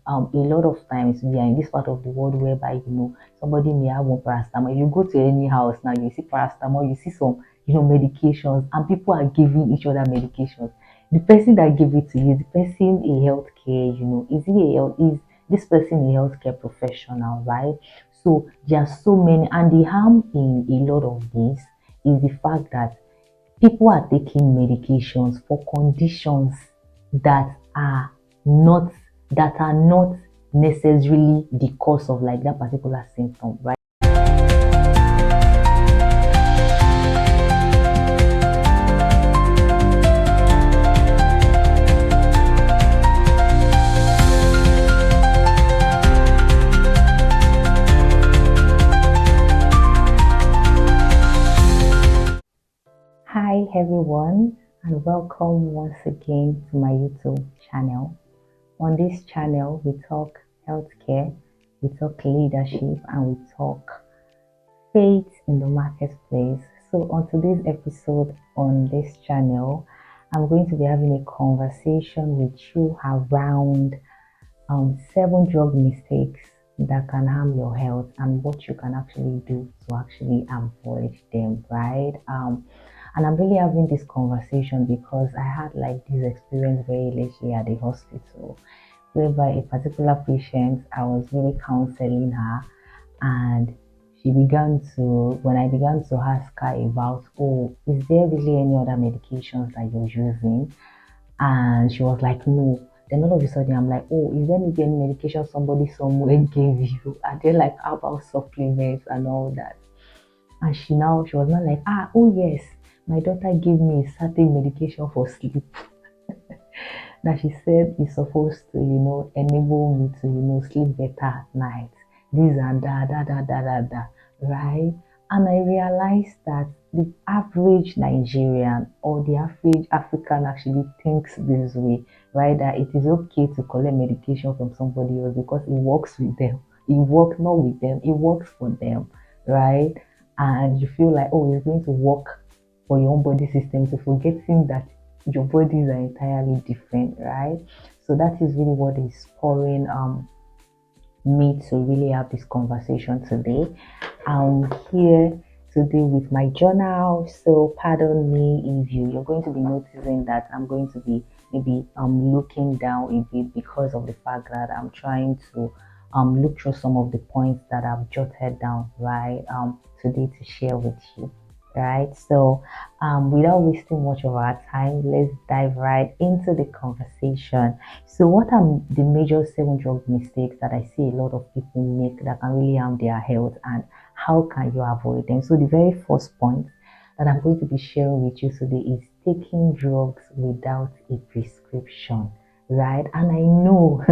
a lot of times we are in this part of the world whereby somebody may have one paracetamol. If you go to any house now, you see paracetamol, you see some medications, and people are giving each other medications. The person that gave it to you, is the person a healthcare, is he a health is this person a healthcare professional, right? So there are so many, and the harm in a lot of this is the fact that people are taking medications for conditions that are not necessarily the cause of like that particular symptom, right? Hi everyone, and welcome once again to my YouTube channel. On this channel, we talk healthcare, we talk leadership, and we talk faith in the marketplace. So, on today's episode on this channel, I'm going to be having a conversation with you around 7 drug mistakes that can harm your health and what you can actually do to actually avoid them, right? And I'm really having this conversation because I had like this experience very lately at the hospital whereby a particular patient, I was really counseling her, and when I began to ask her about, oh, is there really any other medications that you're using? And she was like, no. Then all of a sudden, I'm like, oh, is there maybe any medication somebody somewhere gave you? Are there like herbal supplements and all that? And she was not like, oh yes, my daughter gave me a certain medication for sleep that she said is supposed to, enable me to, sleep better at night. This and that, right? And I realized that the average Nigerian or the average African actually thinks this way, right? That it is okay to collect medication from somebody else because it works with them. It works not with them, it works for them, right? And you feel like, oh, it's going to work for your own body system, to forgetting that your bodies are entirely different, right? So that is really what is spurring me to really have this conversation today. I'm here today with my journal, so pardon me if you're going to be noticing that I'm going to be maybe looking down a bit because of the fact that I'm trying to look through some of the points that I've jotted down right today to share with you, right? So without wasting much of our time, let's dive right into the conversation. So what are the major 7 drug mistakes that I see a lot of people make that can really harm their health, and how can you avoid them? So the very first point that I'm going to be sharing with you today is taking drugs without a prescription, right? And I know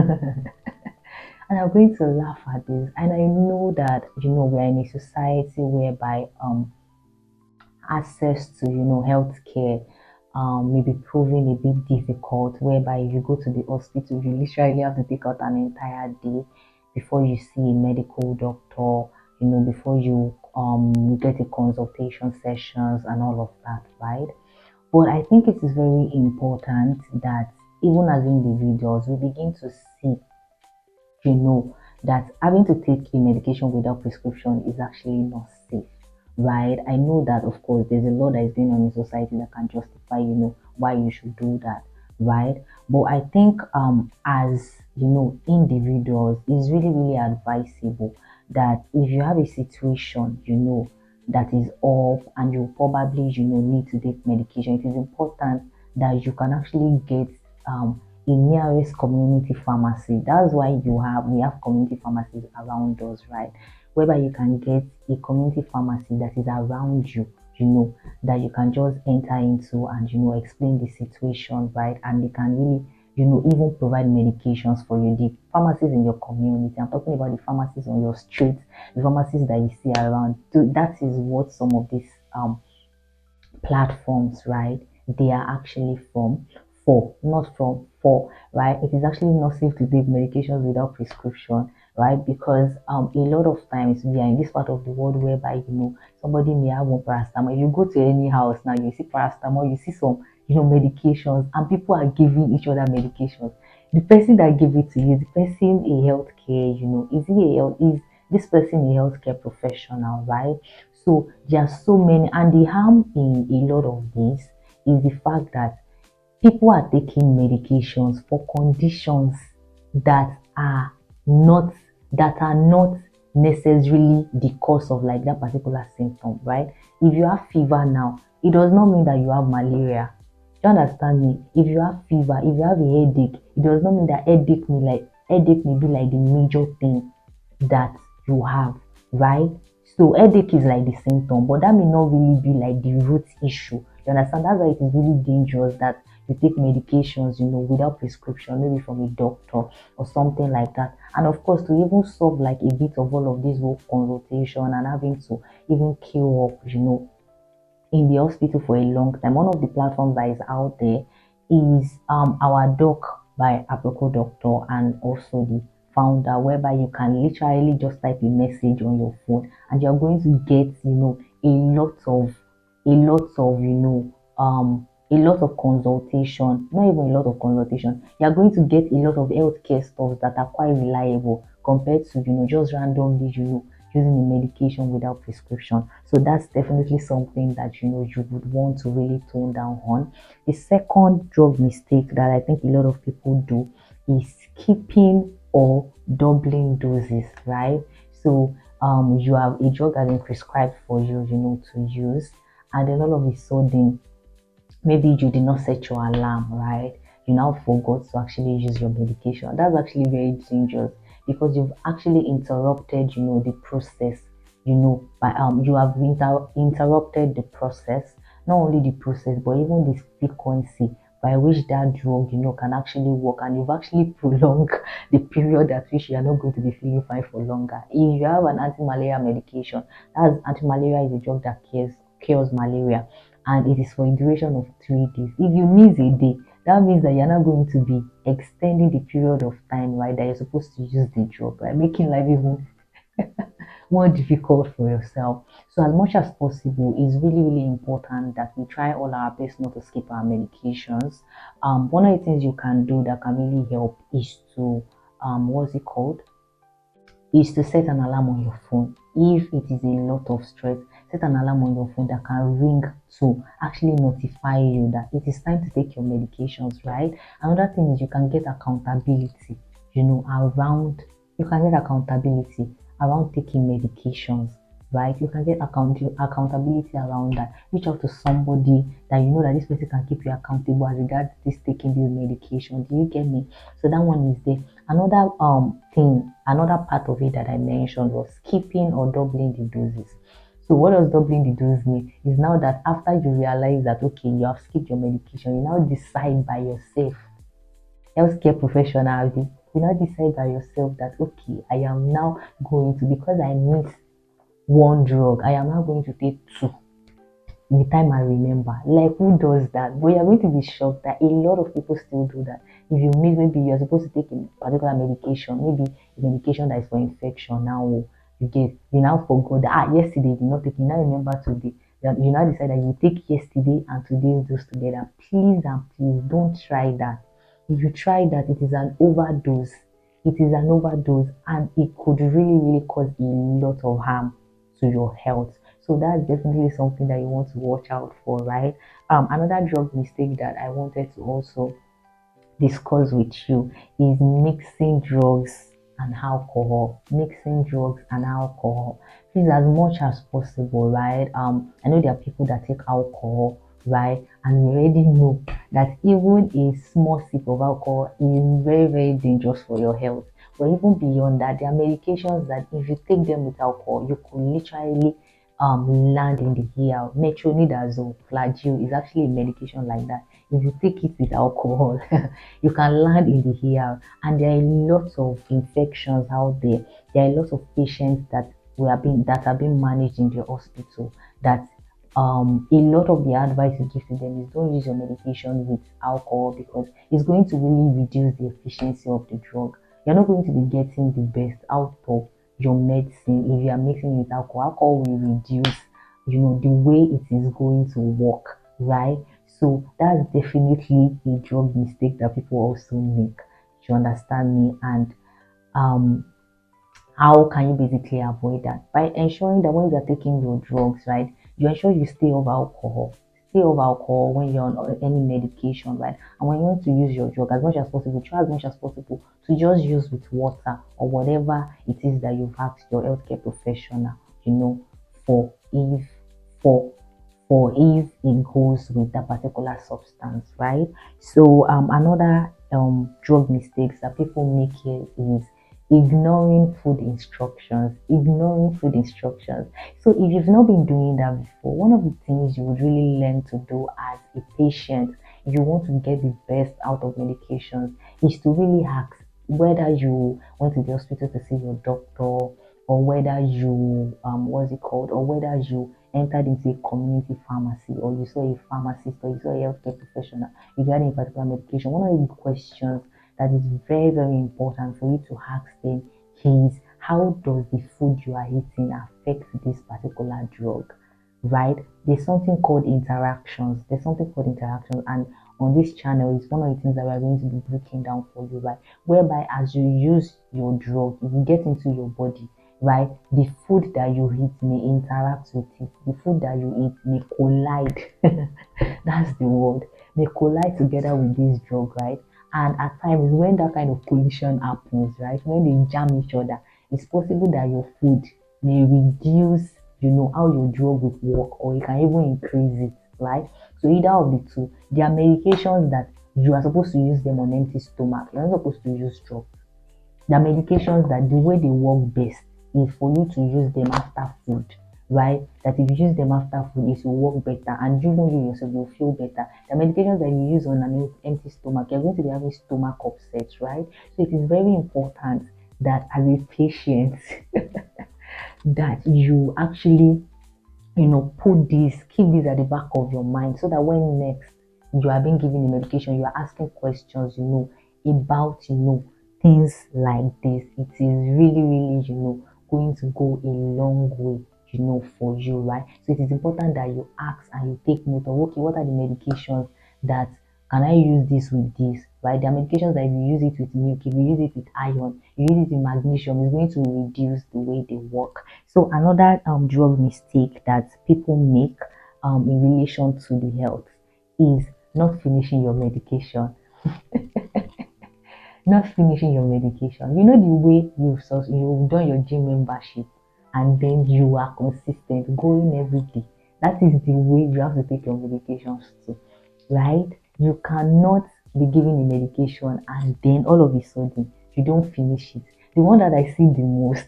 and I'm going to laugh at this, and I know that we're in a society whereby access to healthcare may be proving a bit difficult, whereby if you go to the hospital you literally have to take out an entire day before you see a medical doctor, before you get a consultation sessions and all of that, right? But I think it is very important that even as individuals we begin to see, that having to take a medication without prescription is actually not safe, right? I know that, of course, there's a lot that is going on in society that can justify, why you should do that, right? But I think, as individuals, it's really, really advisable that if you have a situation, that is up and you probably, need to take medication, it is important that you can actually get a nearest community pharmacy. That's why we have community pharmacies around us, right? Whereby you can get a community pharmacy that is around you, that you can just enter into and explain the situation, right? And they can really even provide medications for you. The pharmacies in your community, I'm talking about the pharmacies on your street, the pharmacies that you see around. So that is what some of these platforms, right, they are actually not from for, right? It is actually not safe to take medications without prescription, right? Because a lot of times we are in this part of the world whereby somebody may have one paracetamol. If you go to any house now, you see paracetamol, you see some medications, and people are giving each other medications. the person that gave it to you, is the person a healthcare, is he is this person a healthcare professional, right? So there are so many, and the harm in a lot of this is the fact that people are taking medications for conditions that are not that are not necessarily the cause of like that particular symptom, right? If you have fever now, it does not mean that you have malaria. Do you understand me? If you have fever, if you have a headache, it does not mean that headache may be like the major thing that you have, right? So headache is like the symptom, but that may not really be like the root issue. You understand? That's why it is really dangerous that you take medications, without prescription, maybe from a doctor or something like that. And of course, to even solve like a bit of all of this whole consultation and having to even queue up, in the hospital for a long time. One of the platforms that is out there is our doc by Aproko Doctor and also the founder, whereby you can literally just type a message on your phone and you're going to get, a lot of consultation, not even a lot of consultation. You're going to get a lot of healthcare stuff that are quite reliable compared to, just randomly, using a medication without prescription. So that's definitely something that you would want to really tone down on. The second drug mistake that I think a lot of people do is skipping or doubling doses, right? So you have a drug has been prescribed for you, to use, and then all of a sudden maybe you did not set your alarm, right? You now forgot to actually use your medication. That's actually very dangerous because you've actually interrupted, the process, by you have interrupted the process, not only the process, but even the frequency by which that drug, can actually work, and you've actually prolonged the period at which you are not going to be feeling fine for longer. If you have an anti-malaria medication, that's anti-malaria is a drug that cures malaria, and it is for a duration of 3 days. If you miss a day, that means that you're not going to be extending the period of time, right, that you're supposed to use the drug, right, making life even more difficult for yourself. So as much as possible, it's really, really important that we try all our best not to skip our medications. One of the things you can do that can really help is to what's it called? Is to set an alarm on your phone. If it is a lot of stress, set an alarm on your phone that can ring to actually notify you that it is time to take your medications, right? Another thing is you can get accountability, around you can get accountability around taking medications, right? You can get accountability around that. Reach out to somebody that you know that this person can keep you accountable as regards this taking this medication. Do you get me? So that one is there. Another another part of it that I mentioned was skipping or doubling the doses. So what does doubling the dose mean? Is now that after you realize that okay, you have skipped your medication, you now decide by yourself, healthcare professional, you now decide by yourself that okay, I am now going to, because I miss one drug, I am now going to take two the time I remember. Like, who does that? But you're going to be shocked that a lot of people still do that. If you miss, maybe you're supposed to take a particular medication, maybe a medication that is for infection now, you now forgot that yesterday you did not take it, you now remember today. That you now decide that you take yesterday and today's dose together. Please and please don't try that. If you try that, it is an overdose. It is an overdose, and it could really, really cause a lot of harm to your health. So that's definitely something that you want to watch out for, right? Another drug mistake that I wanted to also discuss with you is mixing drugs and alcohol. Mixing drugs and alcohol. Please, as much as possible, right? I know there are people that take alcohol, right? And we already know that even a small sip of alcohol is very, very dangerous for your health. But even beyond that, there are medications that if you take them with alcohol, you could literally land in the ear. Metronidazole, Flagyl is actually a medication like that. If you take it with alcohol, you can land in the ear. And there are lots of infections out there. There are lots of patients that are being managed in the hospital that a lot of the advice you give to them is don't use your medication with alcohol because it's going to really reduce the efficiency of the drug. You're not going to be getting the best out of your medicine if you are mixing it with alcohol. Alcohol will reduce, the way it is going to work, right? So that's definitely a drug mistake that people also make. you understand me? And um how can you basically avoid that? By ensuring that when you're taking your drugs, right, you ensure you stay off alcohol. Stay off alcohol when you're on any medication, right? And when you want to use your drug, as much as possible, try as much as possible to just use with water or whatever it is that you've asked your healthcare professional, for if for if it goes with that particular substance, right? So another drug mistakes that people make here is ignoring food instructions. Ignoring food instructions. So if you've not been doing that before, one of the things you would really learn to do as a patient, if you want to get the best out of medications, is to really ask whether you went to the hospital to see your doctor, or whether you what's it called, or whether you entered into a community pharmacy, or you saw a pharmacist, or you saw a healthcare professional regarding a particular medication. One of the questions that is very, very important for you to ask them is, how does the food you are eating affect this particular drug, right? There's something called interactions, and on this channel is one of the things that we are going to be breaking down for you, right? Whereby as you use your drug, if you get into your body, right, the food that you eat may interact with it. The food that you eat may collide. That's the word. May collide together with this drug, right? And at times, when that kind of collision happens, right, when they jam each other, it's possible that your food may reduce, how your drug will work, or you can even increase it, right? So either of the two. There are medications that you are supposed to use them on empty stomach. You're not supposed to use drugs. There are medications that the way they work best is for you to use them after food, right? That if you use them after food, it will work better, and you yourself will feel better. The medications that you use on an empty stomach, you're going to be having stomach upset, right? So it is very important that as a patient, that you actually, keep this at the back of your mind, so that when next you are being given the medication, you are asking questions, about, things like this. It is really, really, going to go a long way, for you, right? So it is important that you ask and you take note of, okay, what are the medications that can I use this with this, right? There are medications that if you use it with milk, if you use it with iron, you use it with magnesium, it's going to reduce the way they work. So another drug mistake that people make in relation to the health is not finishing your medication. Not finishing your medication. You know the way you've done your gym membership, and then you are consistent going every day. That is the way you have to take your medications too, right? You cannot be given a medication and then all of a sudden you don't finish it. The one that I see the most,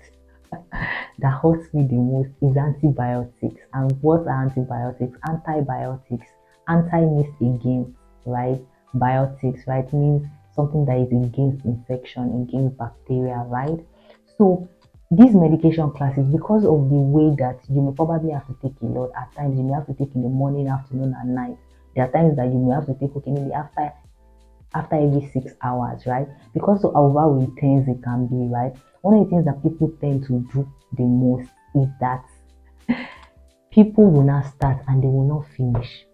that hurts me the most, is antibiotics. And what are antibiotics? Antibiotics. Anti means against, right? Biotics, right, means something that is against infection, against bacteria, right? So these medication classes, because of the way that you may probably have to take a lot, at times you may have to take in the morning, afternoon, and night. There are times that you may have to take, okay, maybe after every 6 hours, right? Because of how intense it can be, right? One of the things that people tend to do the most is that people will not start and they will not finish.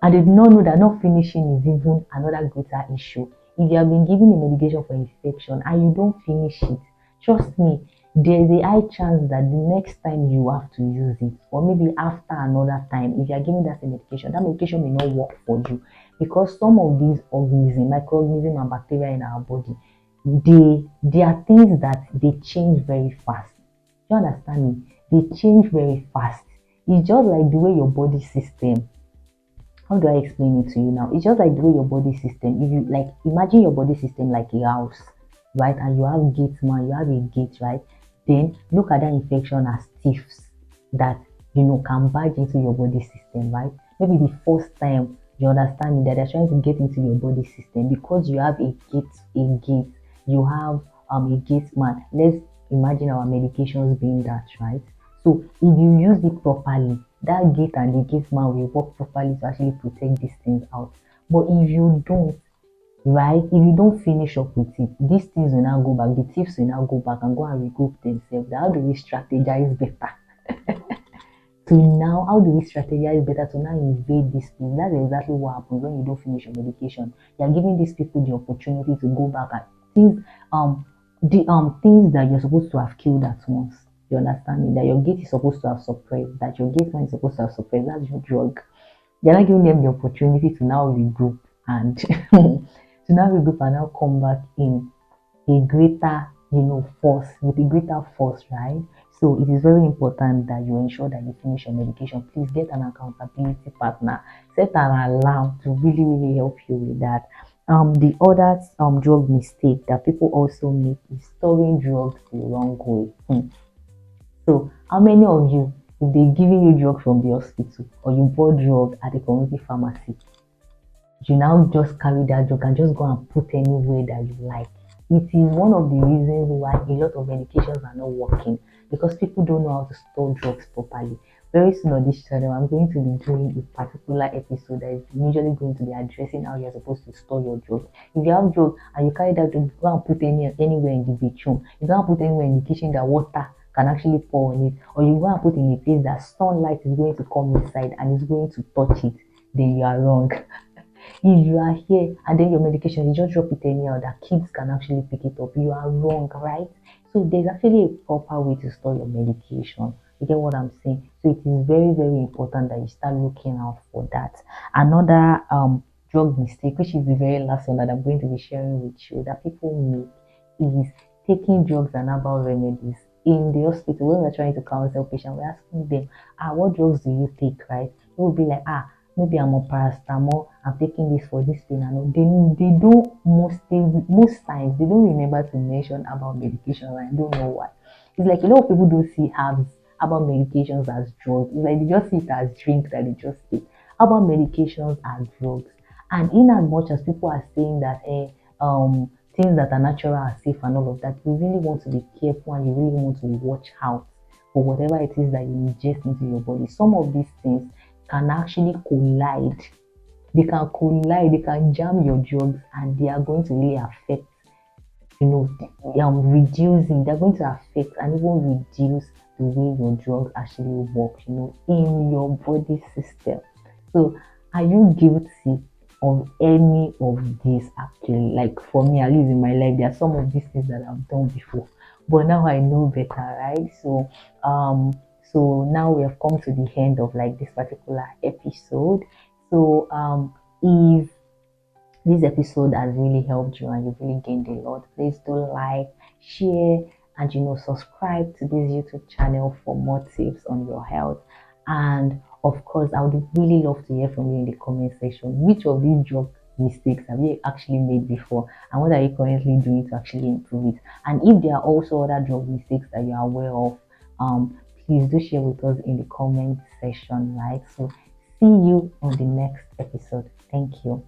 And they do not know that not finishing is even another greater issue. If you have been given a medication for infection and you don't finish it, trust me, there is a high chance that the next time you have to use it, or maybe after another time, if you are given that same medication, that medication may not work for you, because some of these organisms, microorganisms and bacteria in our body, they are things that they change very fast. Do you understand me? They change very fast. It's just like the way your body system, how do I explain it to you now? It's just like the way your body system, if you like imagine your body system like a house, right? And you have gate man, you have a gate, right? Then look at that infection as thieves that can barge into your body system, right? Maybe the first time you understand me that they're trying to get into your body system because you have a gate, you have a gate man. Let's imagine our medications being that, right? So if you use it properly, that gate and the gate man will work properly to actually protect these things out. But if you don't, right, if you don't finish up with it, these things will now go back, the thieves will now go back and go and regroup themselves. How do we strategize better? How do we strategize better to now invade this place? That's exactly what happens when you don't finish your medication. You are giving these people the opportunity to go back things the things that you're supposed to have killed at once. You understand me? That your gate is supposed to have suppressed, that your gate man is supposed to have suppressed, that's your drug. You're not giving them the opportunity to now regroup and to now regroup and now come back in a greater, force, with a greater force, right? So it is very important that you ensure that you finish your medication. Please get an accountability partner. Set an alarm to really, really help you with that. The other drug mistake that people also make is storing drugs the wrong way. So how many of you, if they giving you drug from the hospital or you bought drug at a community pharmacy, you now just carry that drug and just go and put anywhere that you like? It is one of the reasons why a lot of medications are not working, because people don't know how to store drugs properly. Very soon on this channel, I'm going to be doing a particular episode that is usually going to be addressing how you're supposed to store your drugs. If you have drugs and you carry that drug, go and put anywhere in the bedroom. You don't put anywhere in the kitchen that water can actually pour on it, or you go and put in a place that sunlight is going to come inside and is going to touch it, then you are wrong. If you are here and then your medication, you just drop it anyhow that kids can actually pick it up, you are wrong, right? So there's actually a proper way to store your medication. You get what I'm saying? So it is very, very important that you start looking out for that. Another drug mistake, which is the very last one that I'm going to be sharing with you, that people make, is taking drugs and herbal remedies in the hospital. When we're trying to counsel patients, we're asking them, what drugs do you take, right? They will be like, maybe I'm on paracetamol, I'm taking this for this thing. And they do most times they don't remember to mention about medication. And I don't know why. It's like a lot of people don't see herbs about medications as drugs. It's like they just see it as drink that they just take. About medications as drugs. And in as much as people are saying that things that are natural are safe and all of that, you really want to be careful and you really want to watch out for whatever it is that you ingest into your body. Some of these things can actually collide. They can collide, they can jam your drugs, and they are going to really affect, reducing, they're going to affect and even reduce the way your drugs actually work, in your body system. So, are you guilty of any of this actually? Like for me, at least in my life, there are some of these things that I've done before, but now I know better, right? So now we have come to the end of like this particular episode. So if this episode has really helped you and you've really gained a lot, please do like, share, and subscribe to this YouTube channel for more tips on your health. And of course, I would really love to hear from you in the comment section. Which of these drug mistakes have you actually made before, and what are you currently doing to actually improve it? And if there are also other drug mistakes that you are aware of, please do share with us in the comment section, right? So see you on the next episode. Thank you.